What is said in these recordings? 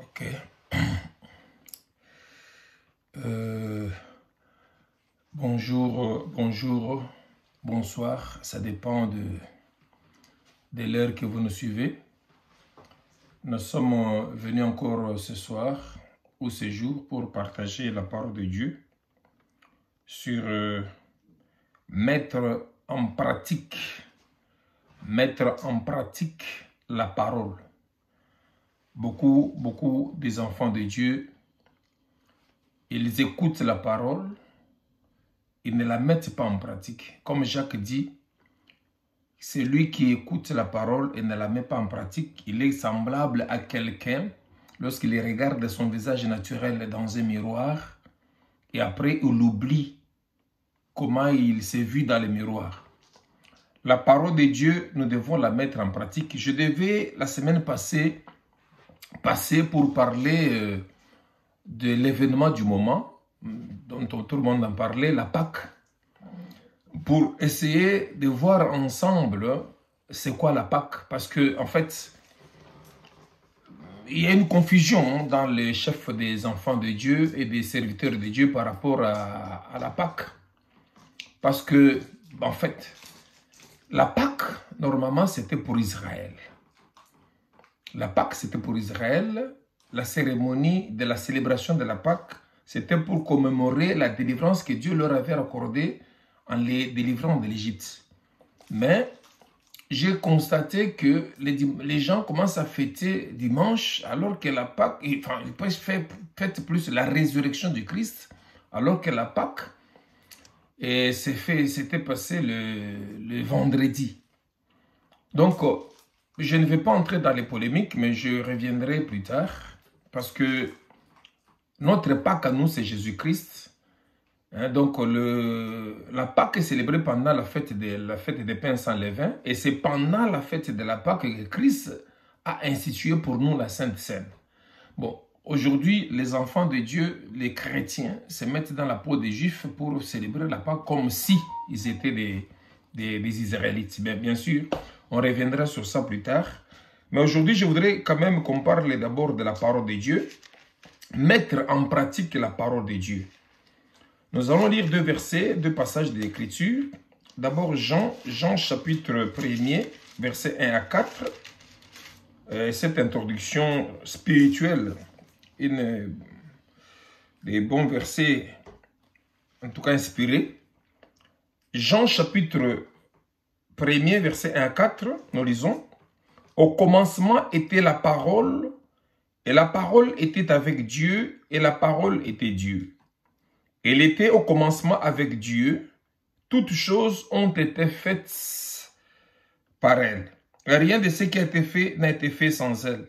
Ok. Bonjour, bonsoir. Ça dépend de l'heure que vous nous suivez. Nous sommes venus encore ce soir ou ce jour pour partager la parole de Dieu sur mettre en pratique la parole. Beaucoup des enfants de Dieu, ils écoutent la parole, ils ne la mettent pas en pratique. Comme Jacques dit, celui qui écoute la parole et ne la met pas en pratique, il est semblable à quelqu'un lorsqu'il regarde son visage naturel dans un miroir et après il oublie comment il s'est vu dans le miroir. La parole de Dieu, nous devons la mettre en pratique. Je devais la semaine passée passer pour parler de l'événement du moment dont tout le monde en parlait, la Pâque, pour essayer de voir ensemble c'est quoi la Pâque, parce que en fait il y a une confusion dans les chefs des enfants de Dieu et des serviteurs de Dieu par rapport à la Pâque, parce que en fait la Pâque normalement c'était pour Israël. La Pâque, c'était pour Israël. La cérémonie de la célébration de la Pâque, c'était pour commémorer la délivrance que Dieu leur avait accordée en les délivrant de l'Égypte. Mais j'ai constaté que les gens commencent à fêter dimanche, alors que la Pâque, enfin, ils fêtent plus la résurrection du Christ, alors que la Pâque c'était passé le vendredi. Donc, je ne vais pas entrer dans les polémiques, mais je reviendrai plus tard, parce que notre Pâque à nous, c'est Jésus-Christ. Donc, la Pâque est célébrée pendant la fête des pains sans levain, et c'est pendant la fête de la Pâque que Christ a institué pour nous la Sainte Seine. Bon, aujourd'hui, les enfants de Dieu, les chrétiens, se mettent dans la peau des Juifs pour célébrer la Pâque comme si ils étaient des Israélites. Mais bien sûr, on reviendra sur ça plus tard. Mais aujourd'hui, je voudrais quand même qu'on parle d'abord de la parole de Dieu. Mettre en pratique la parole de Dieu. Nous allons lire deux passages de l'Écriture. D'abord, Jean chapitre 1er, versets 1 à 4. Cette introduction spirituelle, des bons versets, en tout cas inspirés. Jean chapitre 1er, verset 1 à 4, nous lisons. Au commencement était la parole, et la parole était avec Dieu, et la parole était Dieu. Elle était au commencement avec Dieu. Toutes choses ont été faites par elle. Rien de ce qui a été fait n'a été fait sans elle.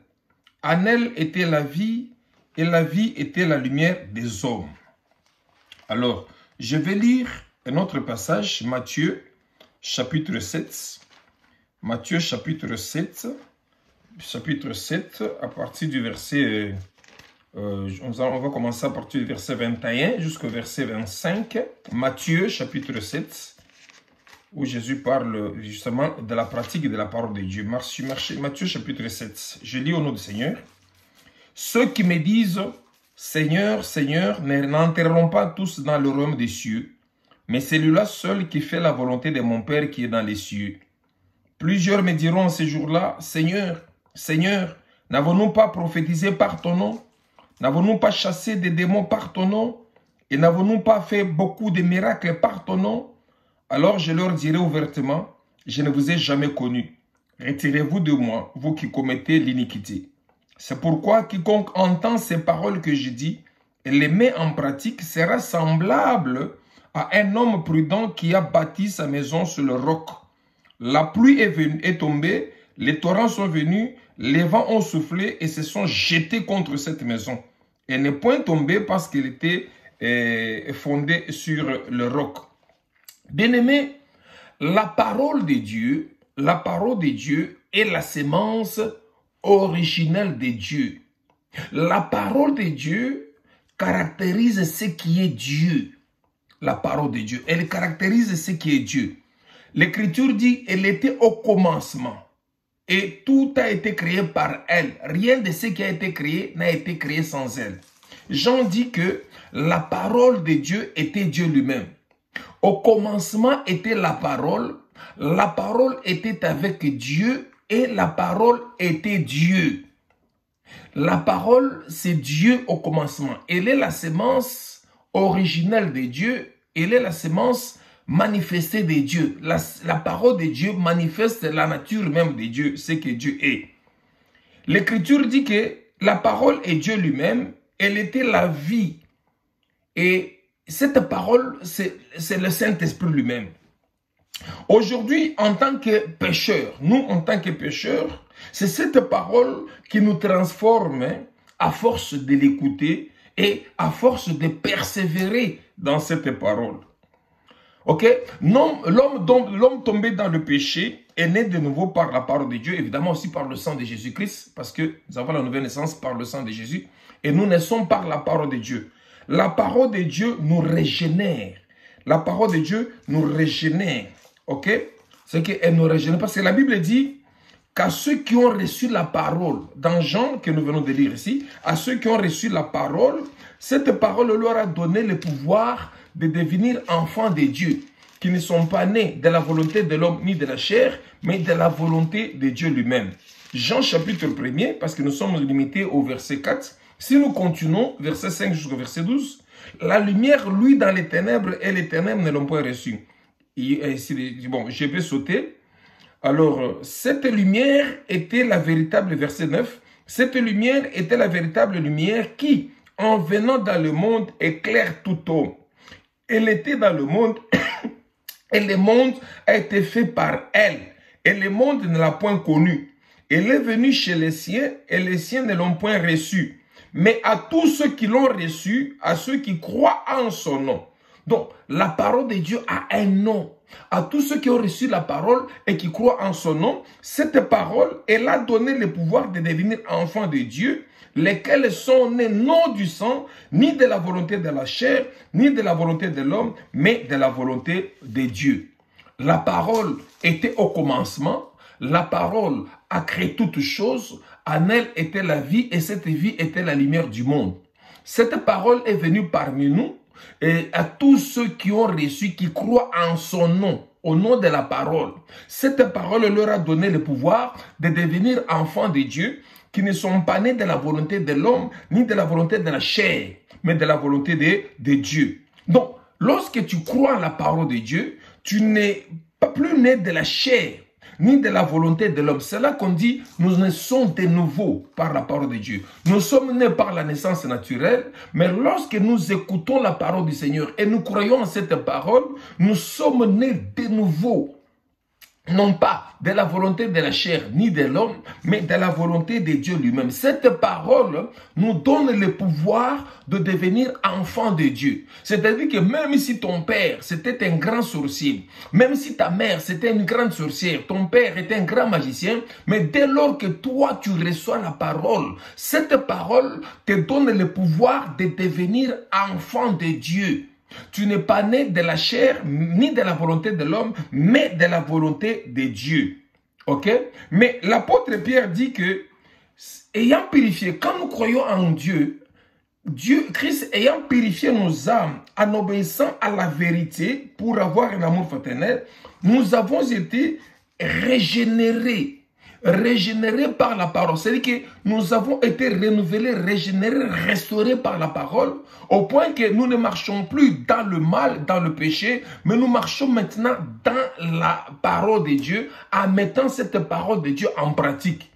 En elle était la vie, et la vie était la lumière des hommes. Alors, je vais lire un autre passage, Matthieu, chapitre 7. Matthieu, chapitre 7, à partir du verset... on va commencer à partir du verset 21 jusqu'au verset 25. Matthieu, chapitre 7, où Jésus parle justement de la pratique de la parole de Dieu. Matthieu, chapitre 7. Je lis au nom du Seigneur. Ceux qui me disent « Seigneur, Seigneur » n'entreront pas tous dans le royaume des cieux, mais celui-là seul qui fait la volonté de mon Père qui est dans les cieux. Plusieurs me diront ces jours-là, « Seigneur, Seigneur, n'avons-nous pas prophétisé par ton nom? N'avons-nous pas chassé des démons par ton nom? Et n'avons-nous pas fait beaucoup de miracles par ton nom? Alors je leur dirai ouvertement, je ne vous ai jamais connu. Retirez-vous de moi, vous qui commettez l'iniquité. C'est pourquoi quiconque entend ces paroles que je dis et les met en pratique sera semblable à un homme prudent qui a bâti sa maison sur le roc. La pluie est tombée, les torrents sont venus, les vents ont soufflé et se sont jetés contre cette maison. Elle n'est point tombée parce qu'elle était fondée sur le roc. Bien-aimés, la parole de Dieu est la sémence originelle de Dieu. La parole de Dieu caractérise ce qui est Dieu. La parole de Dieu, elle caractérise ce qui est Dieu. L'Écriture dit, elle était au commencement. et tout a été créé par elle. Rien de ce qui a été créé n'a été créé sans elle. Jean dit que la parole de Dieu était Dieu lui-même. Au commencement était la parole était avec Dieu et la parole était Dieu. La parole, c'est Dieu au commencement. Elle est la sémence originelle de Dieu, elle est la sémence manifestée de Dieu. La parole de Dieu manifeste la nature même de Dieu, ce que Dieu est. L'Écriture dit que la parole est Dieu lui-même, elle était la vie. Et cette parole, c'est le Saint-Esprit lui-même. Aujourd'hui, en tant que pécheurs, nous, en tant que pécheurs, c'est cette parole qui nous transforme à force de l'écouter et à force de persévérer dans cette parole. Ok? L'homme tombé dans le péché est né de nouveau par la parole de Dieu, évidemment aussi par le sang de Jésus-Christ, parce que nous avons la nouvelle naissance par le sang de Jésus, et nous naissons par la parole de Dieu. La parole de Dieu nous régénère. La parole de Dieu nous régénère. Ok? C'est qu'elle nous régénère. Parce que la Bible dit qu'à ceux qui ont reçu la parole, dans Jean que nous venons de lire ici, à ceux qui ont reçu la parole, cette parole leur a donné le pouvoir de devenir enfants de Dieu, qui ne sont pas nés de la volonté de l'homme ni de la chair, mais de la volonté de Dieu lui-même. Jean chapitre 1er, parce que nous sommes limités au verset 4, si nous continuons, verset 5 jusqu'au verset 12, la lumière, lui, dans les ténèbres, et les ténèbres ne l'ont pas reçu. Bon, je vais sauter. Alors, cette lumière était la véritable, verset 9, cette lumière était la véritable lumière qui, en venant dans le monde, éclaire tout homme. Elle était dans le monde et le monde a été fait par elle. Et le monde ne l'a point connue. Elle est venue chez les siens et les siens ne l'ont point reçue. Mais à tous ceux qui l'ont reçu, à ceux qui croient en son nom. Donc, la parole de Dieu a un nom. À tous ceux qui ont reçu la parole et qui croient en son nom, cette parole, elle a donné le pouvoir de devenir enfants de Dieu, lesquels sont nés non du sang, ni de la volonté de la chair, ni de la volonté de l'homme, mais de la volonté de Dieu. La parole était au commencement, la parole a créé toutes choses, en elle était la vie et cette vie était la lumière du monde. Cette parole est venue parmi nous et à tous ceux qui ont reçu, qui croient en son nom, au nom de la parole. Cette parole leur a donné le pouvoir de devenir enfants de Dieu, qui ne sont pas nés de la volonté de l'homme, ni de la volonté de la chair, mais de la volonté de Dieu. Donc, lorsque tu crois en la parole de Dieu, tu n'es pas plus né de la chair, ni de la volonté de l'homme. C'est là qu'on dit, nous naissons de nouveau par la parole de Dieu. Nous sommes nés par la naissance naturelle, mais lorsque nous écoutons la parole du Seigneur et nous croyons en cette parole, nous sommes nés de nouveau. Non pas de la volonté de la chair ni de l'homme, mais de la volonté de Dieu lui-même. Cette parole nous donne le pouvoir de devenir enfant de Dieu. C'est-à-dire que même si ton père c'était un grand sorcier, même si ta mère c'était une grande sorcière, ton père était un grand magicien, mais dès lors que toi tu reçois la parole, cette parole te donne le pouvoir de devenir enfant de Dieu. Tu n'es pas né de la chair, ni de la volonté de l'homme, mais de la volonté de Dieu. Ok? Mais l'apôtre Pierre dit que, ayant purifié, quand nous croyons en Dieu, Christ ayant purifié nos âmes en obéissant à la vérité pour avoir un amour fraternel, nous avons été régénérés par la parole. C'est-à-dire que nous avons été renouvelés, régénérés, restaurés par la parole, au point que nous ne marchons plus dans le mal, dans le péché, mais nous marchons maintenant dans la parole de Dieu, en mettant cette parole de Dieu en pratique.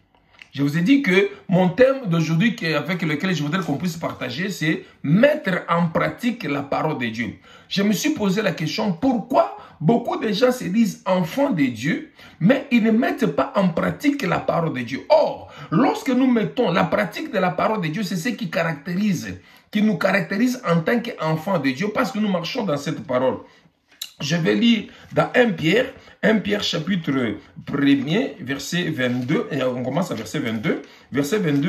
Je vous ai dit que mon thème d'aujourd'hui avec lequel je voudrais qu'on puisse partager, c'est mettre en pratique la parole de Dieu. Je me suis posé la question, pourquoi beaucoup de gens se disent enfants de Dieu, mais ils ne mettent pas en pratique la parole de Dieu. Or, lorsque nous mettons la pratique de la parole de Dieu, c'est ce qui nous caractérise en tant qu'enfants de Dieu, parce que nous marchons dans cette parole. Je vais lire dans 1 Pierre chapitre 1er, verset 22, et on commence à verset 22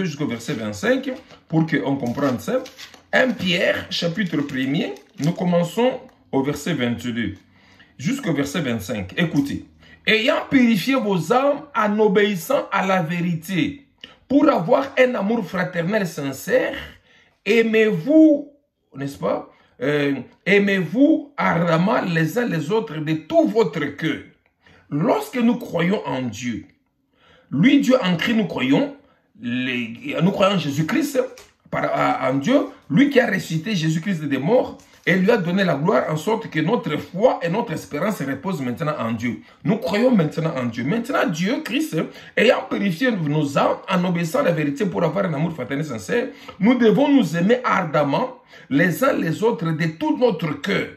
jusqu'au verset 25, pour qu'on comprenne ça. 1 Pierre chapitre 1er, nous commençons au verset 22, jusqu'au verset 25. Écoutez, ayant purifié vos âmes en obéissant à la vérité, pour avoir un amour fraternel sincère, aimez-vous, n'est-ce pas, aimez-vous ardemment les uns les autres de tout votre cœur. Lorsque nous croyons en Dieu, lui, Dieu en Christ, nous croyons en Jésus-Christ, en Dieu, lui qui a ressuscité Jésus-Christ des morts, et lui a donné la gloire en sorte que notre foi et notre espérance reposent maintenant en Dieu. Nous croyons maintenant en Dieu. Maintenant, Dieu, Christ, ayant purifié nos âmes en obéissant à la vérité pour avoir un amour fraternel sincère, nous devons nous aimer ardemment les uns les autres de tout notre cœur.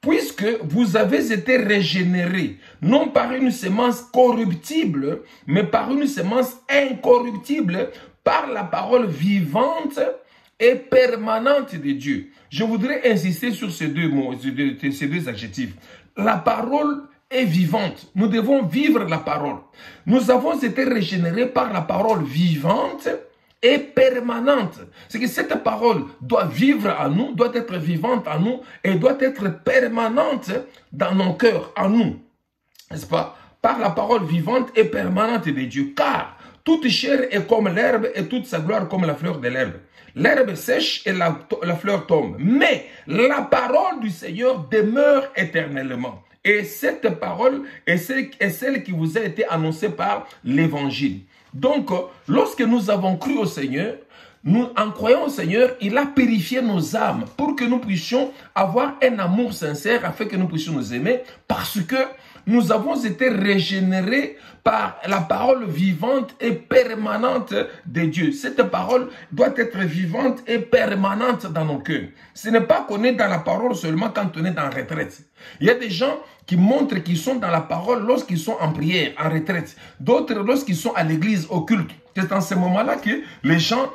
Puisque vous avez été régénérés, non par une semence corruptible, mais par une semence incorruptible, par la parole vivante et permanente de Dieu. Je voudrais insister sur ces deux mots, ces deux adjectifs. La parole est vivante. Nous devons vivre la parole. Nous avons été régénérés par la parole vivante et permanente. C'est que cette parole doit vivre en nous, doit être vivante en nous et doit être permanente dans nos cœurs, en nous. N'est-ce pas? Par la parole vivante et permanente de Dieu. Car toute chair est comme l'herbe et toute sa gloire comme la fleur de l'herbe. L'herbe sèche et la fleur tombe. Mais la parole du Seigneur demeure éternellement. Et cette parole est celle qui vous a été annoncée par l'Évangile. Donc, lorsque nous avons cru au Seigneur, en croyant au Seigneur, il a purifié nos âmes pour que nous puissions avoir un amour sincère afin que nous puissions nous aimer parce que nous avons été régénérés par la parole vivante et permanente de Dieu. Cette parole doit être vivante et permanente dans nos cœurs. Ce n'est pas qu'on est dans la parole seulement quand on est en retraite. Il y a des gens qui montrent qu'ils sont dans la parole lorsqu'ils sont en prière, en retraite. D'autres lorsqu'ils sont à l'église, au culte. C'est en ce moment-là que les gens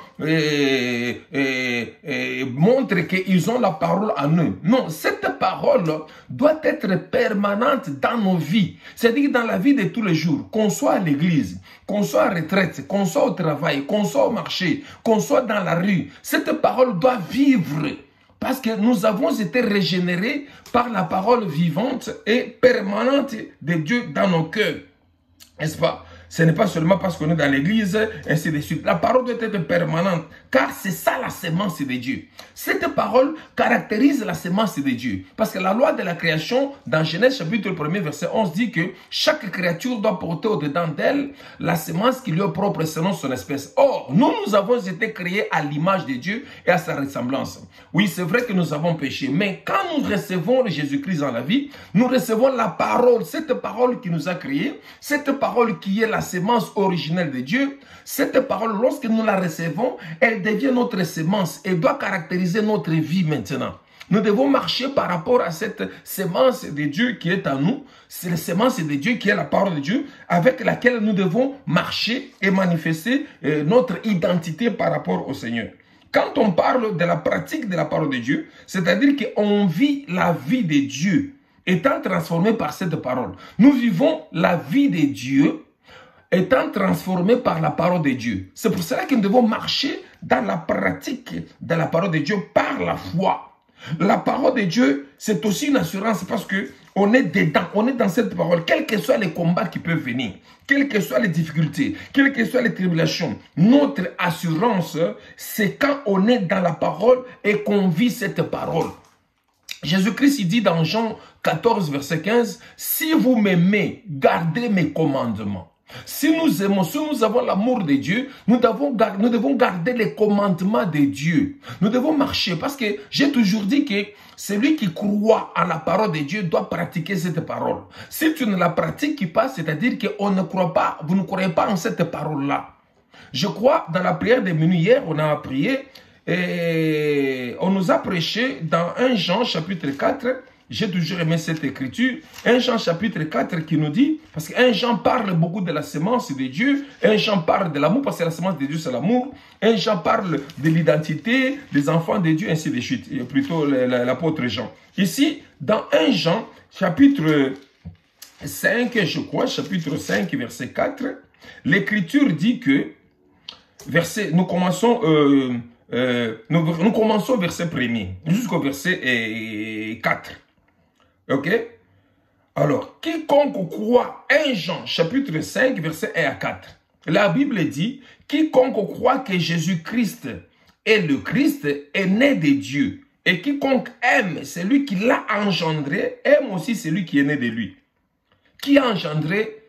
montrent qu'ils ont la parole en eux. Non, cette parole doit être permanente dans nos vies. C'est-à-dire dans la vie de tous les jours. Qu'on soit à l'église, qu'on soit en retraite, qu'on soit au travail, qu'on soit au marché, qu'on soit dans la rue. Cette parole doit vivre. Parce que nous avons été régénérés par la parole vivante et permanente de Dieu dans nos cœurs. N'est-ce pas? Ce n'est pas seulement parce qu'on est dans l'église, ainsi de suite. La parole doit être permanente, car c'est ça la sémence de Dieu. Cette parole caractérise la sémence de Dieu. Parce que la loi de la création, dans Genèse chapitre 1er, verset 11, dit que chaque créature doit porter au-dedans d'elle la sémence qui lui est propre selon son espèce. Or, nous avons été créés à l'image de Dieu et à sa ressemblance. Oui, c'est vrai que nous avons péché, mais quand nous recevons Jésus-Christ dans la vie, nous recevons la parole, cette parole qui nous a créés, cette parole qui est la sémence originelle de Dieu. Cette parole, lorsque nous la recevons, elle devient notre sémence et doit caractériser notre vie maintenant. Nous devons marcher par rapport à cette sémence de Dieu qui est en nous. C'est la sémence de Dieu qui est la parole de Dieu avec laquelle nous devons marcher et manifester notre identité par rapport au Seigneur. Quand on parle de la pratique de la parole de Dieu, c'est-à-dire qu'on vit la vie de Dieu étant transformé par cette parole. Nous vivons la vie de Dieu étant transformé par la parole de Dieu. C'est pour cela que nous devons marcher dans la pratique de la parole de Dieu par la foi. La parole de Dieu, c'est aussi une assurance parce que on est dedans, on est dans cette parole. Quels que soient les combats qui peuvent venir, quelles que soient les difficultés, quelles que soient les tribulations, notre assurance, c'est quand on est dans la parole et qu'on vit cette parole. Jésus-Christ, il dit dans Jean 14, verset 15, « Si vous m'aimez, gardez mes commandements. » Si nous aimons, si nous avons l'amour de Dieu, nous devons garder les commandements de Dieu. Nous devons marcher parce que j'ai toujours dit que celui qui croit en la parole de Dieu doit pratiquer cette parole. Si tu ne la pratiques pas, c'est-à-dire qu'on ne croit pas, vous ne croyez pas en cette parole-là. Je crois dans la prière des minuit hier, on a prié et on nous a prêché dans 1 Jean chapitre 4. J'ai toujours aimé cette écriture. 1 Jean chapitre 4 qui nous dit, parce que 1 Jean parle beaucoup de la sémence de Dieu, 1 Jean parle de l'amour, parce que la sémence de Dieu c'est l'amour, 1 Jean parle de l'identité des enfants de Dieu, ainsi de suite, et plutôt l'apôtre Jean. Ici, dans 1 Jean chapitre 5, je crois, chapitre 5, verset 4, l'écriture dit que, nous commençons verset 1er jusqu'au verset 4. Ok? Alors, quiconque croit, 1 Jean, chapitre 5, verset 1 à 4. La Bible dit, quiconque croit que Jésus-Christ est le Christ est né de Dieu. Et quiconque aime celui qui l'a engendré, aime aussi celui qui est né de lui. Qui a engendré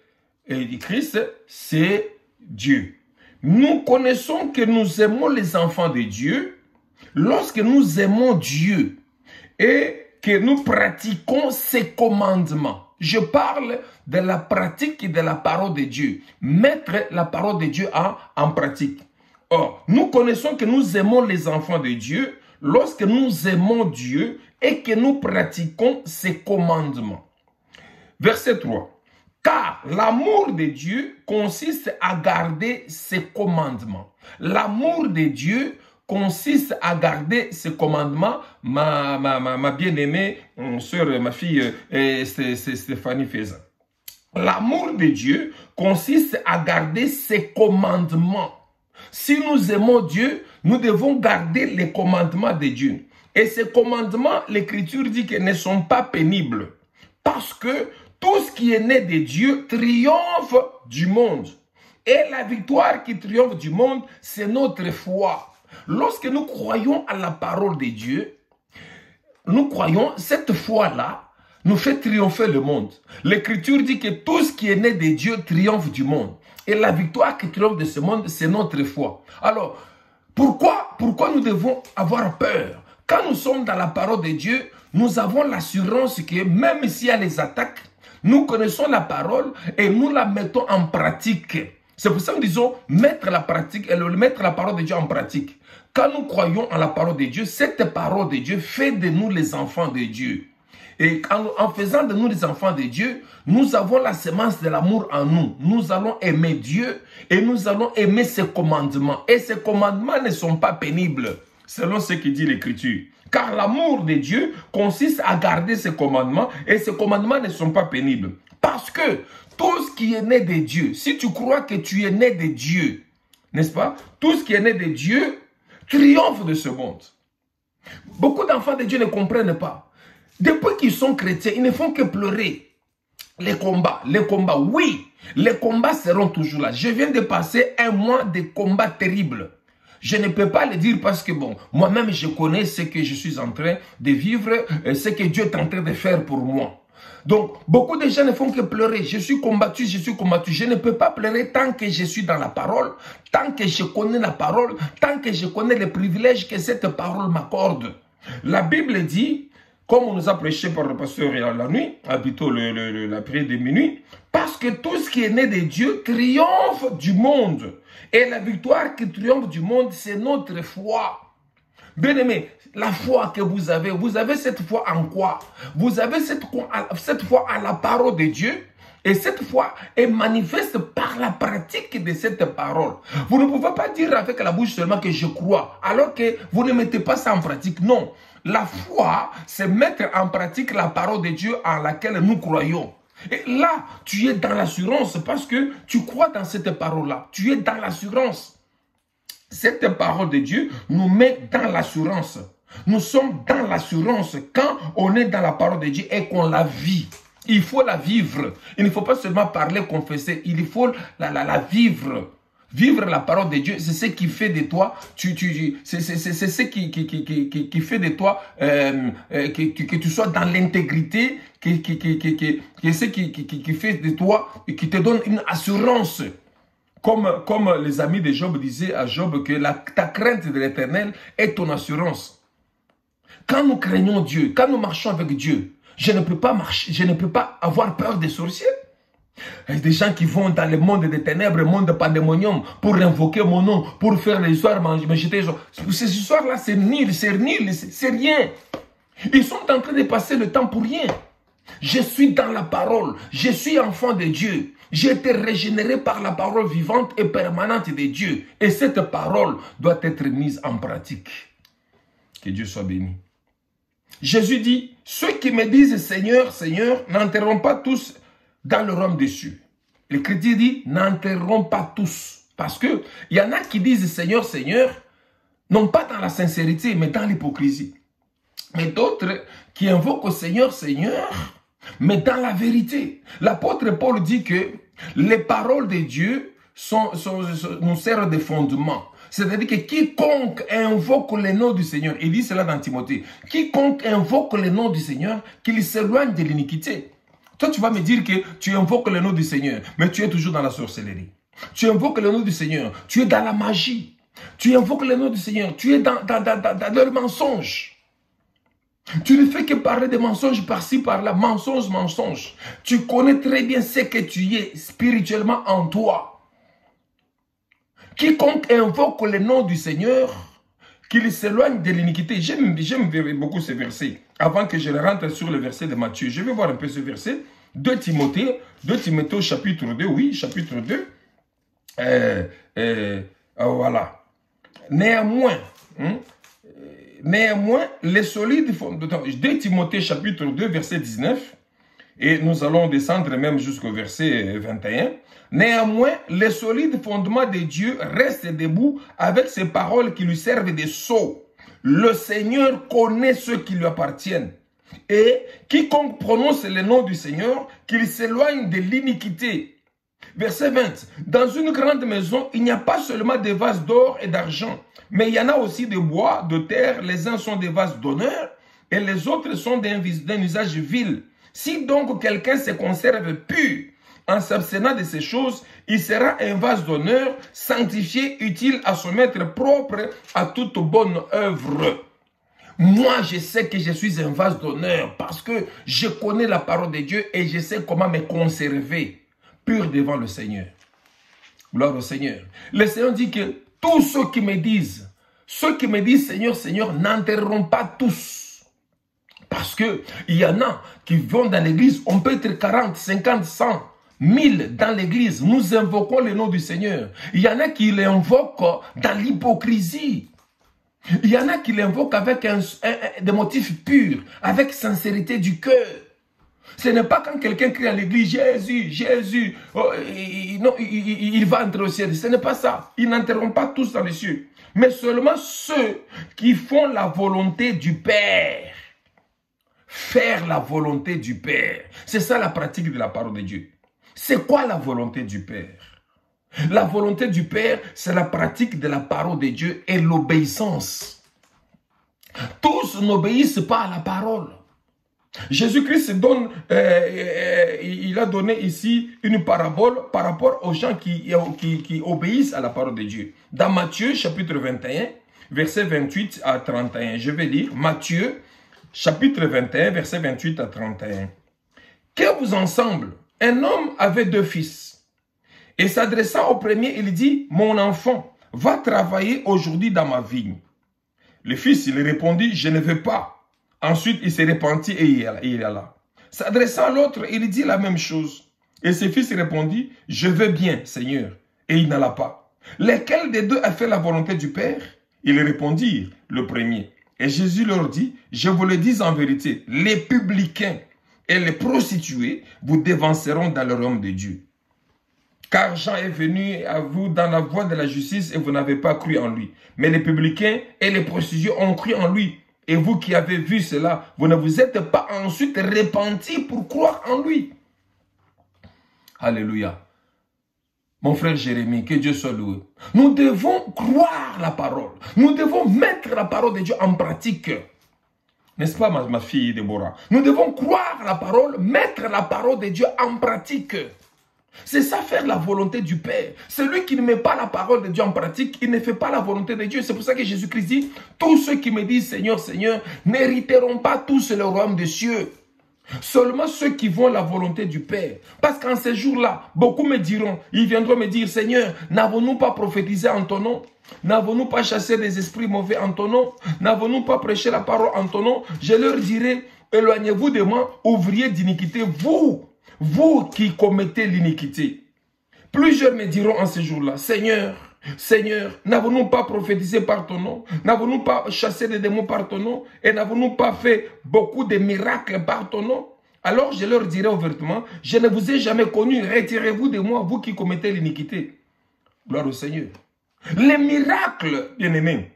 le Christ, c'est Dieu. Nous connaissons que nous aimons les enfants de Dieu lorsque nous aimons Dieu et que nous pratiquons ses commandements. Je parle de la pratique de la parole de Dieu. Mettre la parole de Dieu en pratique. Or, nous connaissons que nous aimons les enfants de Dieu lorsque nous aimons Dieu et que nous pratiquons ses commandements. Verset 3. Car l'amour de Dieu consiste à garder ses commandements. L'amour de Dieu consiste à garder ses commandements. Ma bien-aimée sœur, ma fille Stéphanie Feza. L'amour de Dieu consiste à garder ses commandements. Si nous aimons Dieu, nous devons garder les commandements de Dieu. Et ces commandements, l'Écriture dit qu'ils ne sont pas pénibles. Parce que tout ce qui est né de Dieu triomphe du monde. Et la victoire qui triomphe du monde, c'est notre foi. Lorsque nous croyons à la parole de Dieu, nous croyons, cette foi-là nous fait triompher le monde. L'Écriture dit que tout ce qui est né de Dieu triomphe du monde. Et la victoire qui triomphe de ce monde, c'est notre foi. Alors, pourquoi nous devons avoir peur? Quand nous sommes dans la parole de Dieu, nous avons l'assurance que même s'il y a les attaques, nous connaissons la parole et nous la mettons en pratique. C'est pour ça que nous disons mettre la parole de Dieu en pratique. Quand nous croyons en la parole de Dieu, cette parole de Dieu fait de nous les enfants de Dieu. Et en faisant de nous les enfants de Dieu, nous avons la semence de l'amour en nous. Nous allons aimer Dieu et nous allons aimer ses commandements. Et ces commandements ne sont pas pénibles, selon ce que dit l'Écriture. Car l'amour de Dieu consiste à garder ses commandements et ces commandements ne sont pas pénibles. Parce que tout ce qui est né de Dieu, si tu crois que tu es né de Dieu, n'est-ce pas? Tout ce qui est né de Dieu triomphe de ce monde. Beaucoup d'enfants de Dieu ne comprennent pas. Depuis qu'ils sont chrétiens, ils ne font que pleurer. Les combats, oui, les combats seront toujours là. Je viens de passer un mois de combats terribles. Je ne peux pas le dire parce que, bon, moi-même, je connais ce que je suis en train de vivre, ce que Dieu est en train de faire pour moi. Donc, beaucoup de gens ne font que pleurer. Je suis combattu, je suis combattu. Je ne peux pas pleurer tant que je suis dans la parole, tant que je connais la parole, tant que je connais les privilèges que cette parole m'accorde. La Bible dit, comme on nous a prêché par le pasteur la nuit, plutôt la prière de minuit, parce que tout ce qui est né de Dieu triomphe du monde. Et la victoire qui triomphe du monde, c'est notre foi. Bien-aimé, la foi que vous avez cette foi en quoi? Vous avez cette foi à la parole de Dieu. Et cette foi est manifeste par la pratique de cette parole. Vous ne pouvez pas dire avec la bouche seulement que je crois, alors que vous ne mettez pas ça en pratique. Non. La foi, c'est mettre en pratique la parole de Dieu en laquelle nous croyons. Et là, tu es dans l'assurance parce que tu crois dans cette parole-là. Tu es dans l'assurance. Cette parole de Dieu nous met dans l'assurance. Nous sommes dans l'assurance quand on est dans la parole de Dieu et qu'on la vit. Il faut la vivre. Il ne faut pas seulement parler, confesser. Il faut la vivre. Vivre la parole de Dieu, c'est ce qui fait de toi, c'est ce qui fait de toi que tu sois dans l'intégrité, ce qui fait de toi et qui te donne une assurance. Comme les amis de Job disaient à Job que ta crainte de l'Éternel est ton assurance. Quand nous craignons Dieu, quand nous marchons avec Dieu, je ne peux pas avoir peur des sorciers. Il y a des gens qui vont dans le monde des ténèbres, le monde pandémonium, pour invoquer mon nom, pour faire les histoires, me jeter. Ces histoires-là, c'est nul, c'est rien. Ils sont en train de passer le temps pour rien. Je suis dans la parole, je suis enfant de Dieu. J'ai été régénéré par la parole vivante et permanente de Dieu. Et cette parole doit être mise en pratique. Que Dieu soit béni. Jésus dit, ceux qui me disent Seigneur, Seigneur, n'entreront pas tous dans le royaume des cieux. L'Écriture dit, n'entreront pas tous. Parce que il y en a qui disent Seigneur, Seigneur, non pas dans la sincérité, mais dans l'hypocrisie. Mais d'autres qui invoquent au Seigneur, Seigneur, mais dans la vérité. L'apôtre Paul dit que les paroles de Dieu nous servent de fondement. C'est-à-dire que quiconque invoque le nom du Seigneur, il dit cela dans Timothée, quiconque invoque le nom du Seigneur, qu'il s'éloigne de l'iniquité. Toi, tu vas me dire que tu invoques le nom du Seigneur, mais tu es toujours dans la sorcellerie. Tu invoques le nom du Seigneur, tu es dans la magie. Tu invoques le nom du Seigneur, tu es dans le mensonge. Tu ne fais que parler de mensonges par-ci, par-là. Mensonge, mensonge. Tu connais très bien ce que tu es spirituellement en toi. Quiconque invoque le nom du Seigneur, qu'il s'éloigne de l'iniquité. J'aime beaucoup ce verset. Avant que je rentre sur le verset de Matthieu, je vais voir un peu ce verset. 2 Timothée chapitre 2, oui, chapitre 2. Voilà. Néanmoins, les solides fondements, 2 Timothée chapitre 2 verset 19, et nous allons descendre même jusqu'au verset 21. Néanmoins, les solides fondements de Dieu restent debout avec ces paroles qui lui servent de sceau. Le Seigneur connaît ceux qui lui appartiennent. Et quiconque prononce le nom du Seigneur, qu'il s'éloigne de l'iniquité. Verset 20. Dans une grande maison, il n'y a pas seulement des vases d'or et d'argent, mais il y en a aussi de bois, de terre. Les uns sont des vases d'honneur et les autres sont d'un usage vil. Si donc quelqu'un se conserve pur en s'abstenant de ces choses, il sera un vase d'honneur, sanctifié, utile à son maître, propre à toute bonne œuvre. Moi, je sais que je suis un vase d'honneur parce que je connais la parole de Dieu et je sais comment me conserver pur devant le Seigneur. Gloire au Seigneur. Le Seigneur dit que tous ceux qui me disent Seigneur, Seigneur, n'enterreront pas tous. Parce que il y en a qui vont dans l'église, on peut être 40, 50, 100, 1000 dans l'église. Nous invoquons le nom du Seigneur. Il y en a qui l'invoquent dans l'hypocrisie. Il y en a qui l'invoquent avec des motifs purs, avec sincérité du cœur. Ce n'est pas quand quelqu'un crie à l'église, Jésus, Jésus, il va entrer au ciel. Ce n'est pas ça. Ils n'entreront pas tous dans les cieux. Mais seulement ceux qui font la volonté du Père. Faire la volonté du Père. C'est ça la pratique de la parole de Dieu. C'est quoi la volonté du Père? La volonté du Père, c'est la pratique de la parole de Dieu et l'obéissance. Tous n'obéissent pas à la parole. Jésus-Christ donne, il a donné ici une parabole par rapport aux gens qui obéissent à la parole de Dieu. Dans Matthieu chapitre 21, verset 28 à 31, je vais lire Matthieu chapitre 21, verset 28 à 31. Que vous ensemble, un homme avait 2 fils. Et s'adressant au premier, il dit, mon enfant, va travailler aujourd'hui dans ma vigne. Le fils, il répondit, je ne veux pas. Ensuite, il s'est repenti et il est là. S'adressant à l'autre, il dit la même chose. Et ce fils répondit, je veux bien, Seigneur. Et il n'alla pas. Lequel des deux a fait la volonté du Père? Ils répondirent, le premier. Et Jésus leur dit, je vous le dis en vérité, les publicains et les prostituées vous dévanceront dans le royaume de Dieu. Car Jean est venu à vous dans la voie de la justice et vous n'avez pas cru en lui. Mais les publicains et les prostituées ont cru en lui. Et vous qui avez vu cela, vous ne vous êtes pas ensuite repentis pour croire en lui. Alléluia. Mon frère Jérémie, que Dieu soit loué. Nous devons croire la parole. Nous devons mettre la parole de Dieu en pratique. N'est-ce pas ma fille Déborah? Nous devons croire la parole, mettre la parole de Dieu en pratique. C'est ça, faire la volonté du Père. Celui qui ne met pas la parole de Dieu en pratique, il ne fait pas la volonté de Dieu. C'est pour ça que Jésus-Christ dit, tous ceux qui me disent Seigneur, Seigneur, n'hériteront pas tous le royaume des cieux. Seulement ceux qui vont la volonté du Père. Parce qu'en ces jours-là, beaucoup me diront, ils viendront me dire, Seigneur, n'avons-nous pas prophétisé en ton nom? N'avons-nous pas chassé des esprits mauvais en ton nom? N'avons-nous pas prêché la parole en ton nom? Je leur dirai, éloignez-vous de moi, ouvriers d'iniquité, vous qui commettez l'iniquité. Plusieurs me diront en ce jour-là, Seigneur, Seigneur, n'avons-nous pas prophétisé par ton nom? N'avons-nous pas chassé des démons par ton nom? Et n'avons-nous pas fait beaucoup de miracles par ton nom? Alors je leur dirai ouvertement, je ne vous ai jamais connu, retirez-vous de moi, vous qui commettez l'iniquité. Gloire au Seigneur. Les miracles, bien-aimés,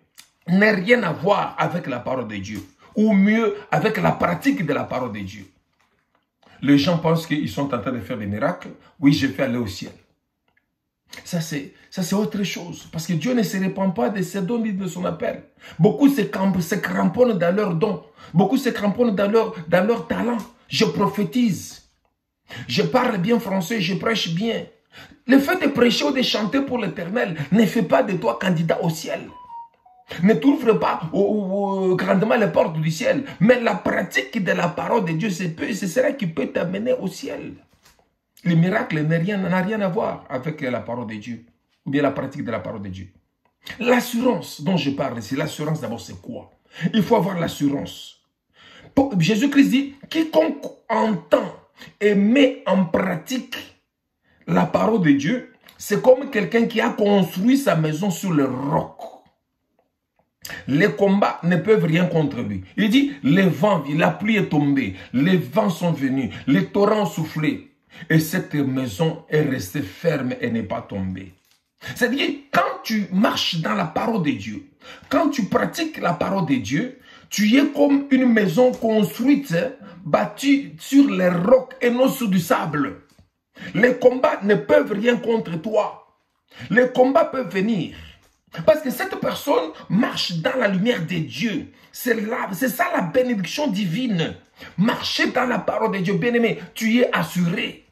n'ont rien à voir avec la parole de Dieu. Ou mieux, avec la pratique de la parole de Dieu. Les gens pensent qu'ils sont en train de faire des miracles. Oui, je vais aller au ciel. Ça, c'est autre chose. Parce que Dieu ne se répand pas de ses dons ni de son appel. Beaucoup se cramponnent dans leurs dons. Beaucoup se cramponnent dans leur talent. Je prophétise. Je parle bien français, je prêche bien. Le fait de prêcher ou de chanter pour l'Éternel ne fait pas de toi candidat au ciel. Ne t'ouvre pas grandement les portes du ciel. Mais la pratique de la parole de Dieu, c'est cela qui peut t'amener au ciel. Le miracle n'a rien à voir avec la parole de Dieu. Ou bien la pratique de la parole de Dieu. L'assurance dont je parle ici, l'assurance d'abord c'est quoi? Il faut avoir l'assurance. Jésus-Christ dit, quiconque entend et met en pratique la parole de Dieu, c'est comme quelqu'un qui a construit sa maison sur le roc. Les combats ne peuvent rien contre lui. Il dit, les vents, la pluie est tombée, les vents sont venus, les torrents ont soufflé. Et cette maison est restée ferme et n'est pas tombée. C'est-à-dire, quand tu marches dans la parole de Dieu, quand tu pratiques la parole de Dieu, tu es comme une maison construite, bâtie sur les rocs et non sur du sable. Les combats ne peuvent rien contre toi. Les combats peuvent venir. Parce que cette personne marche dans la lumière de Dieu. C'est ça la bénédiction divine. Marcher dans la parole de Dieu, bien-aimé, tu es assuré.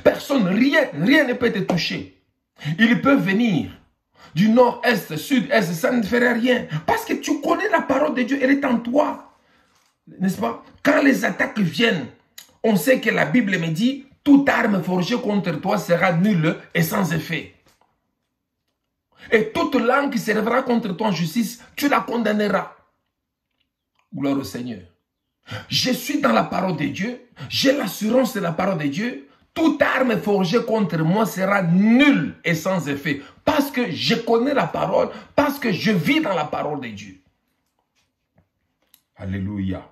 Personne, rien ne peut te toucher. Il peut venir du nord, est, sud, est, ça ne ferait rien. Parce que tu connais la parole de Dieu, elle est en toi. N'est-ce pas? Quand les attaques viennent, on sait que la Bible me dit, toute arme forgée contre toi sera nulle et sans effet. Et toute langue qui se lèvera contre toi en justice, tu la condamneras. Gloire au Seigneur. Je suis dans la parole de Dieu, j'ai l'assurance de la parole de Dieu. Toute arme forgée contre moi sera nulle et sans effet. Parce que je connais la parole, parce que je vis dans la parole de Dieu. Alléluia.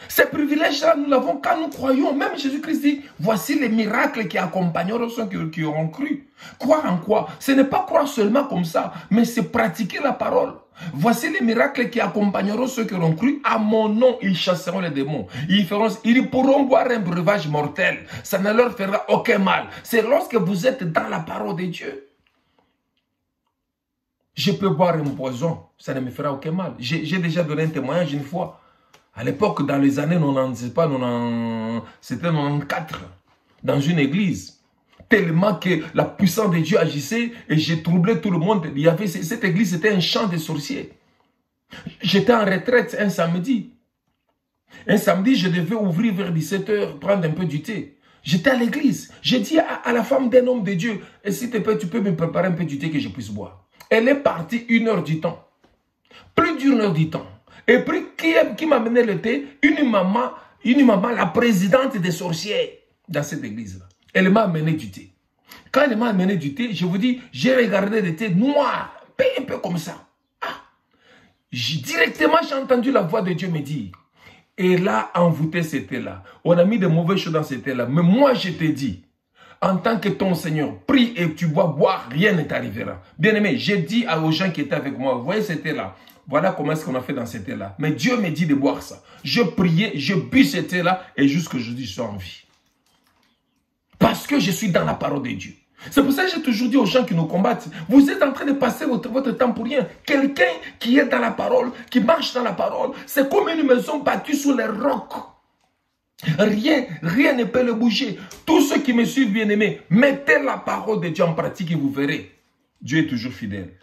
Ces privilèges-là, nous l'avons quand nous croyons. Même Jésus-Christ dit, voici les miracles qui accompagneront ceux qui auront cru. Croire en quoi? Ce n'est pas croire seulement comme ça, mais c'est pratiquer la parole. Voici les miracles qui accompagneront ceux qui auront cru. À mon nom, ils chasseront les démons. Ils pourront boire un breuvage mortel. Ça ne leur fera aucun mal. C'est lorsque vous êtes dans la parole de Dieu. Je peux boire un poison, ça ne me fera aucun mal. J'ai déjà donné un témoignage une fois. À l'époque, dans les années 90, c'était 94, dans une église. Tellement que la puissance de Dieu agissait et j'ai troublé tout le monde. Cette église, c'était un champ de sorciers. J'étais en retraite un samedi. Un samedi, je devais ouvrir vers 17 h, prendre un peu du thé. J'étais à l'église. J'ai dit à la femme d'un homme de Dieu, et s'il te plaît, tu peux me préparer un peu du thé que je puisse boire. Elle est partie 1 heure du temps. Plus d'1 heure du temps. Et puis, qui m'a amené le thé? Une maman, la présidente des sorcières dans cette église-là. Elle m'a amené du thé. Quand elle m'a amené du thé, je vous dis, j'ai regardé le thé noir, un peu comme ça. Directement, j'ai entendu la voix de Dieu me dire, et là, envoûté ce thé-là. On a mis de mauvaises choses dans ce thé-là. Mais moi, je te dis, en tant que ton Seigneur, prie et tu vas boire, rien ne t'arrivera. Bien aimé, j'ai dit aux gens qui étaient avec moi, voyez ce thé-là. Voilà comment est-ce qu'on a fait dans ce thé-là. Mais Dieu me dit de boire ça. Je priais, je bus ce thé-là et jusqu'aujourd'hui, je suis en vie. Parce que je suis dans la parole de Dieu. C'est pour ça que j'ai toujours dit aux gens qui nous combattent, vous êtes en train de passer votre temps pour rien. Quelqu'un qui est dans la parole, qui marche dans la parole, c'est comme une maison bâtie sur les rocs. Rien ne peut le bouger. Tous ceux qui me suivent, bien-aimés, mettez la parole de Dieu en pratique et vous verrez. Dieu est toujours fidèle.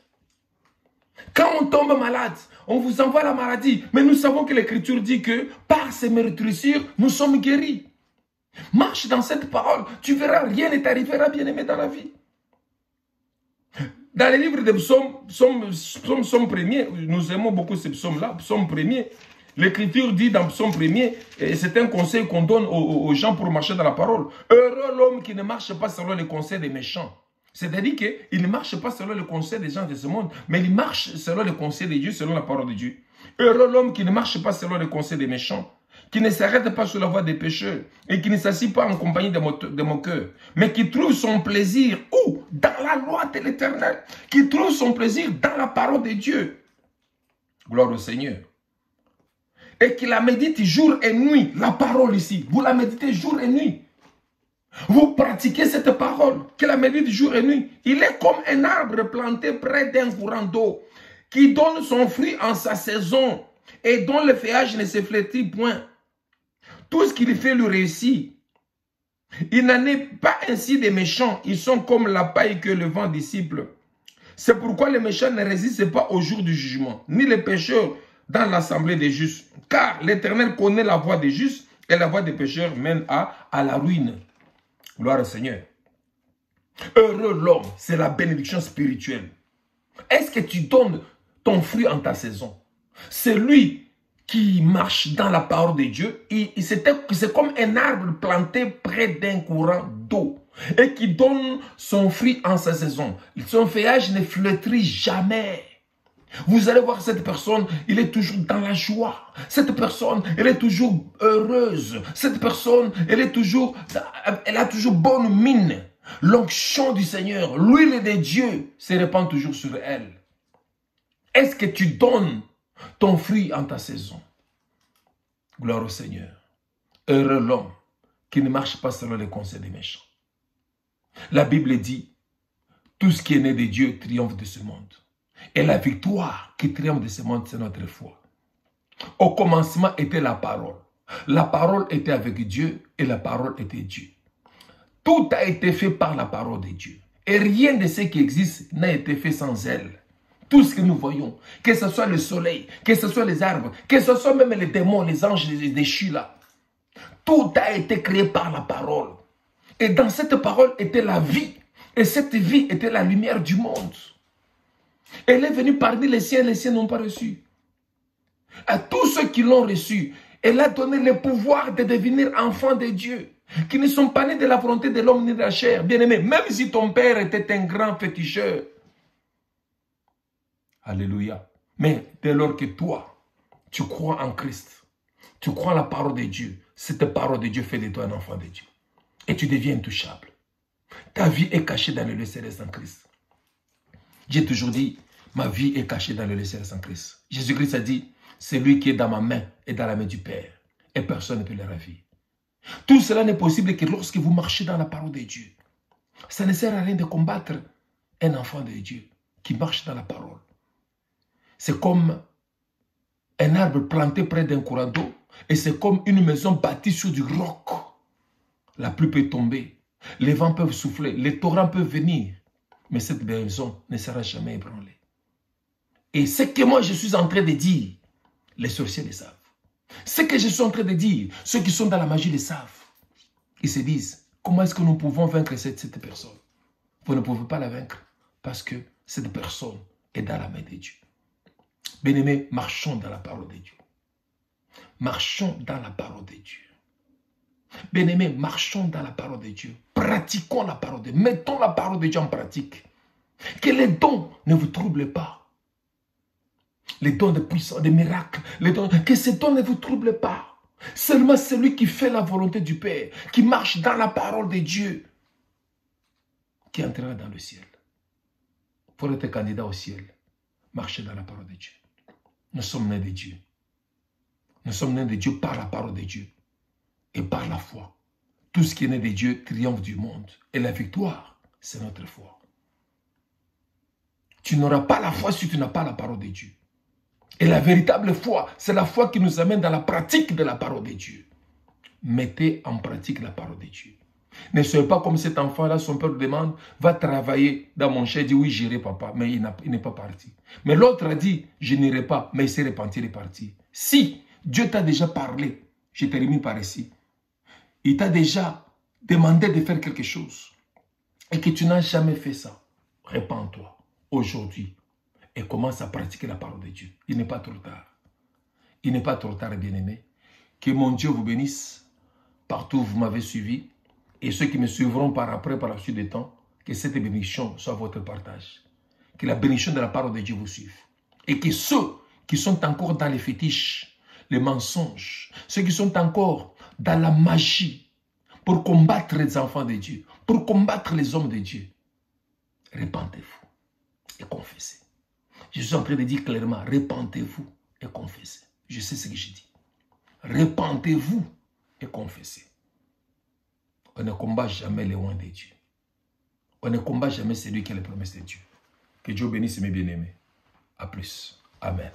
Quand on tombe malade, on vous envoie la maladie. Mais nous savons que l'Écriture dit que par ces meurtrissures, nous sommes guéris. Marche dans cette parole, tu verras, rien ne t'arrivera, bien-aimé, dans la vie. Dans les livres des psaumes, psaume premier, nous aimons beaucoup ces psaumes-là, psaume premier. L'Écriture dit dans psaume premier, et c'est un conseil qu'on donne aux gens pour marcher dans la parole. Heureux l'homme qui ne marche pas selon les conseils des méchants. C'est-à-dire qu'il ne marche pas selon le conseil des gens de ce monde, mais il marche selon le conseil de Dieu, selon la parole de Dieu. Heureux l'homme qui ne marche pas selon le conseil des méchants, qui ne s'arrête pas sur la voie des pécheurs et qui ne s'assied pas en compagnie de moqueurs, mais qui trouve son plaisir où? Dans la loi de l'Éternel, qui trouve son plaisir dans la parole de Dieu. Gloire au Seigneur. et qui la médite jour et nuit. La parole ici, vous la méditez jour et nuit. Vous pratiquez cette parole, qui la médite jour et nuit. Il est comme un arbre planté près d'un courant d'eau, qui donne son fruit en sa saison, et dont le feuillage ne se flétrit point. Tout ce qu'il fait lui réussit. Il n'en est pas ainsi des méchants. Ils sont comme la paille que le vent dissipe. C'est pourquoi les méchants ne résistent pas au jour du jugement, ni les pécheurs dans l'assemblée des justes. Car l'Éternel connaît la voie des justes, et la voie des pécheurs mène à la ruine. Gloire au Seigneur. Heureux l'homme, c'est la bénédiction spirituelle. Est-ce que tu donnes ton fruit en ta saison? C'est lui qui marche dans la parole de Dieu. C'est comme un arbre planté près d'un courant d'eau et qui donne son fruit en sa saison. Son feuillage ne flétrit jamais. Vous allez voir cette personne, il est toujours dans la joie. Cette personne, elle est toujours heureuse. Cette personne, elle a toujours bonne mine. L'onction du Seigneur, l'huile de Dieu se répand toujours sur elle. Est-ce que tu donnes ton fruit en ta saison? Gloire au Seigneur. Heureux l'homme qui ne marche pas selon les conseils des méchants. La Bible dit, tout ce qui est né de Dieu triomphe de ce monde. Et la victoire qui triomphe de ce monde, c'est notre foi. Au commencement était la parole. La parole était avec Dieu et la parole était Dieu. Tout a été fait par la parole de Dieu. Et rien de ce qui existe n'a été fait sans elle. Tout ce que nous voyons, que ce soit le soleil, que ce soit les arbres, que ce soit même les démons, les anges, les déchus là. Tout a été créé par la parole. Et dans cette parole était la vie. Et cette vie était la lumière du monde. Elle est venue parmi les siens n'ont pas reçu. À tous ceux qui l'ont reçu, elle a donné le pouvoir de devenir enfants de Dieu, qui ne sont pas nés de la volonté de l'homme ni de la chair. Bien-aimé, même si ton père était un grand féticheur, alléluia. Mais dès lors que toi, tu crois en Christ, tu crois en la parole de Dieu, cette parole de Dieu fait de toi un enfant de Dieu. Et tu deviens intouchable. Ta vie est cachée dans le lieu céleste en Christ. J'ai toujours dit, ma vie est cachée dans le lieu céleste en Christ. Jésus-Christ a dit, c'est lui qui est dans ma main et dans la main du Père. Et personne ne peut le ravir. Tout cela n'est possible que lorsque vous marchez dans la parole de Dieu. Ça ne sert à rien de combattre un enfant de Dieu qui marche dans la parole. C'est comme un arbre planté près d'un courant d'eau. Et c'est comme une maison bâtie sur du roc. La pluie peut tomber. Les vents peuvent souffler. Les torrents peuvent venir. Mais cette maison ne sera jamais ébranlée. Et ce que moi je suis en train de dire, les sorciers le savent. Ce que je suis en train de dire, ceux qui sont dans la magie le savent. Ils se disent, comment est-ce que nous pouvons vaincre cette personne? Vous ne pouvez pas la vaincre parce que cette personne est dans la main de Dieu. Bien-aimés, marchons dans la parole de Dieu. Marchons dans la parole de Dieu. Bien-aimés, marchons dans la parole de Dieu. Pratiquons la parole de Dieu. Mettons la parole de Dieu en pratique. Que les dons ne vous troublent pas. Les dons de puissance, des miracles, que ces dons ne vous troublent pas. Seulement celui qui fait la volonté du Père, qui marche dans la parole de Dieu, qui entrera dans le ciel. Pour être candidat au ciel, marchez dans la parole de Dieu. Nous sommes nés de Dieu. Nous sommes nés de Dieu par la parole de Dieu et par la foi. Tout ce qui est né de Dieu triomphe du monde. Et la victoire, c'est notre foi. Tu n'auras pas la foi si tu n'as pas la parole de Dieu. Et la véritable foi, c'est la foi qui nous amène dans la pratique de la parole de Dieu. Mettez en pratique la parole de Dieu. Ne soyez pas comme cet enfant-là, son père demande, va travailler dans mon champ, il dit oui, j'irai papa, mais il n'est pas parti. Mais l'autre a dit, je n'irai pas, mais il s'est repenti, il est parti. Si Dieu t'a déjà parlé, je termine par ici, il t'a déjà demandé de faire quelque chose et que tu n'as jamais fait ça, répands-toi aujourd'hui et commence à pratiquer la parole de Dieu. Il n'est pas trop tard. Il n'est pas trop tard, bien-aimé. Que mon Dieu vous bénisse partout où vous m'avez suivi et ceux qui me suivront par après, par la suite des temps, que cette bénédiction soit votre partage. Que la bénédiction de la parole de Dieu vous suive. Et que ceux qui sont encore dans les fétiches, les mensonges, ceux qui sont encore dans la magie pour combattre les enfants de Dieu, pour combattre les hommes de Dieu, répentez-vous et confessez. Je suis en train de dire clairement, répentez-vous et confessez. Je sais ce que je dis. Répentez-vous et confessez. On ne combat jamais les loin de Dieu. On ne combat jamais celui qui a les promesses de Dieu. Que Dieu bénisse mes bien-aimés. À plus. Amen.